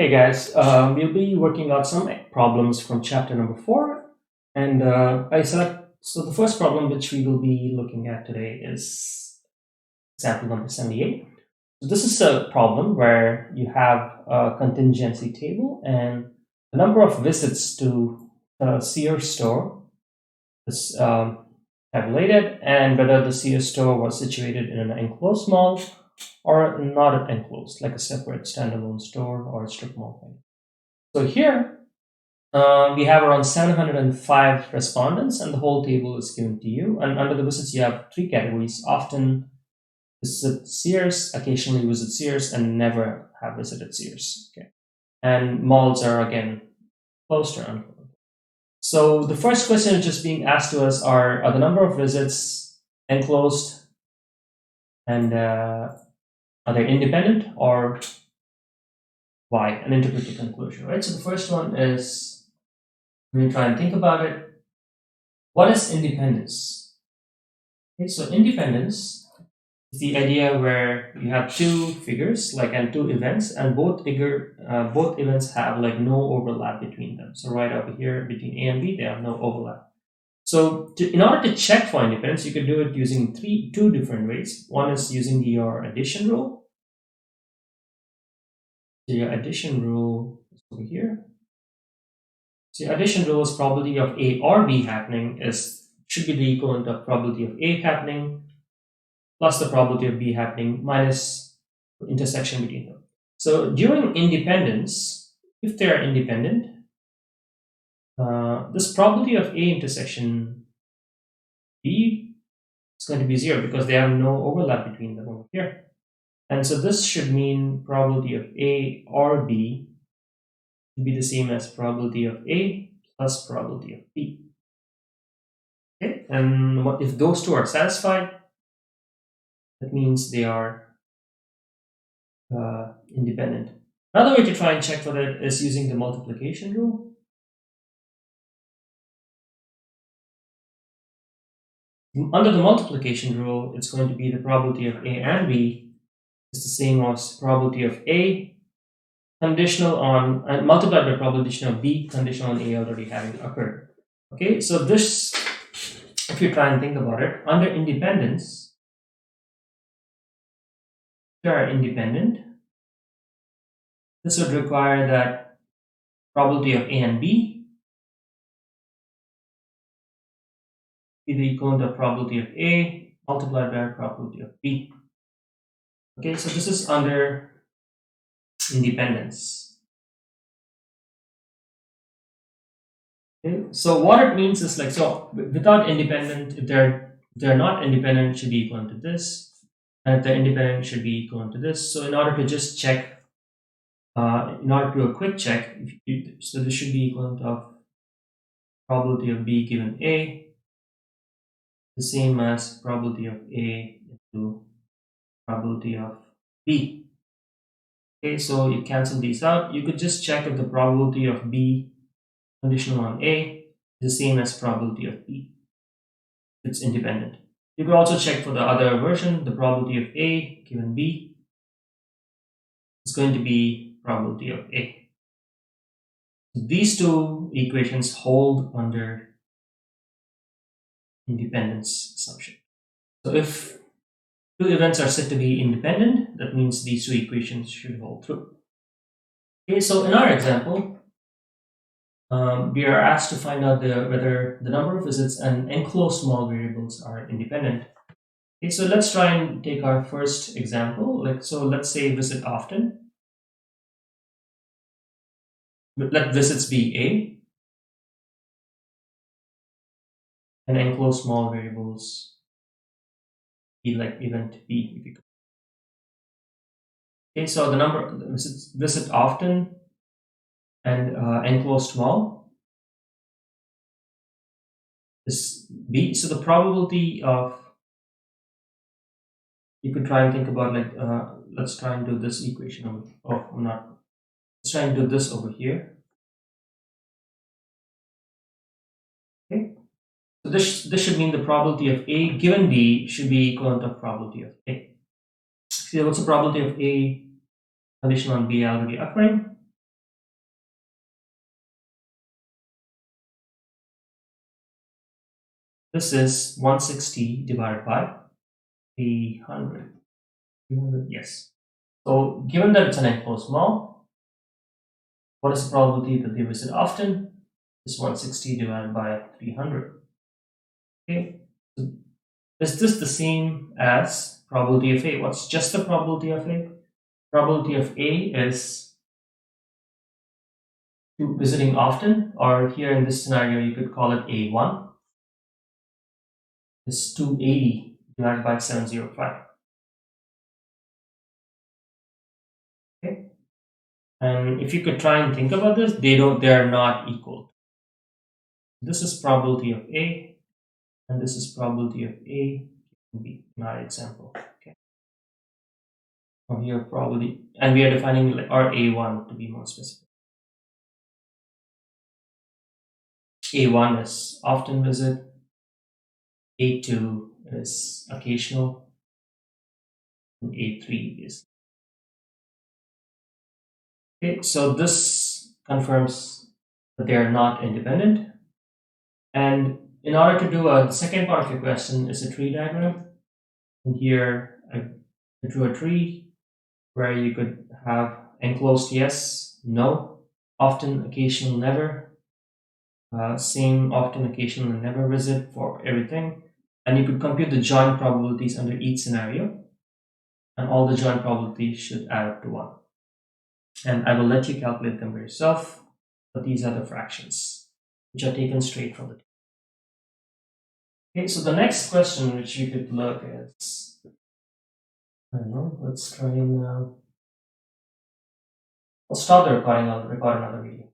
Hey guys, we'll be working out some problems from chapter number 4. And so the first problem which we will be looking at today is example number 78. So this is a problem where you have a contingency table and the number of visits to the Sears store is tabulated, and whether the Sears store was situated in an enclosed mall or not enclosed, like a separate standalone store or a strip mall. So here we have around 705 respondents, and the whole table is given to you. And under the visits, you have 3 categories: often visit Sears, occasionally visit Sears, and never have visited Sears. Okay, and malls are again closed or unclosed. So the first question which is being asked to us are the number of visits enclosed, and are they independent, or why? And interpret the conclusion, right? So the first one is, when you try and think about it, what is independence? Okay, so independence is the idea where you have 2 figures, and 2 events, and both events have no overlap between them. So right over here between A and B, they have no overlap. So in order to check for independence, you could do it using 2 different ways. One is using your addition rule. So your addition rule is over here. So your addition rule is probability of A or B happening should be the equivalent of probability of A happening plus the probability of B happening minus the intersection between them. So during independence, if they are independent, this probability of A intersection B is going to be 0 because they have no overlap between them over here. And so this should mean probability of A or B should be the same as probability of A plus probability of B. Okay, and if those 2 are satisfied, that means they are independent. Another way to try and check for that is using the multiplication rule. Under the multiplication rule, it's going to be the probability of A and B is the same as probability of A conditional on, and multiplied by probability of B conditional on A already having occurred. Okay, so this, if you try and think about it, under independence, if they are independent, this would require that probability of A and B be the equivalent of probability of A multiplied by probability of B. Okay, so this is under independence. Okay, so what it means is so without independent, if they're not independent, it should be equal to this, and if they're independent, it should be equal to this. So in order to just check, in order to do a quick check, so this should be equivalent of probability of B given A, the same as probability of A into probability of B. Okay, so you cancel these out. You could just check if the probability of B conditional on A is the same as probability of B. It's independent. You could also check for the other version, the probability of A given B is going to be probability of A. So these 2 equations hold under independence assumption. So if 2 events are said to be independent, that means these 2 equations should hold true. Okay, so in our example, we are asked to find out whether the number of visits and enclosed mall variables are independent. Okay, so let's try and take our first example. So let's say visit often. Let visits be A, and enclosed mall variables be event B. If you could. Okay, so the number visit often and enclosed mall is B. So the probability of, you could try and think about let's try and do this equation let's try and do this over here. Okay, so this should mean the probability of A given B should be equivalent of probability of A. See, what's the probability of A conditional on B already occurring? This is 160 divided by 300. 300, yes. So given that it's an enclosed mall, what is the probability that they visit often? Is 160 divided by 300. Okay. So is this the same as probability of A? What's just the probability of A? Probability of A is visiting often, or here in this scenario, you could call it A1. Is 280 divided by 705. Okay. And if you could try and think about this, they are not equal. This is probability of A, and this is probability of A and B in our example. Okay. From here, probability, and we are defining our A1 to be more specific. A1 is often visit, A2 is occasional, and A3 is. Okay, so this confirms that they are not independent. And in order to do the second part of your question is a tree diagram. And here I drew a tree where you could have enclosed yes, no, often, occasional, never, same, often, occasional, and never visit for everything. And you could compute the joint probabilities under each scenario. And all the joint probabilities should add up to 1. And I will let you calculate them by yourself, but these are the fractions, which are taken straight from the table. Okay, so the next question which you could look is, I don't know, let's try and I'll stop the recording, I'll record another video.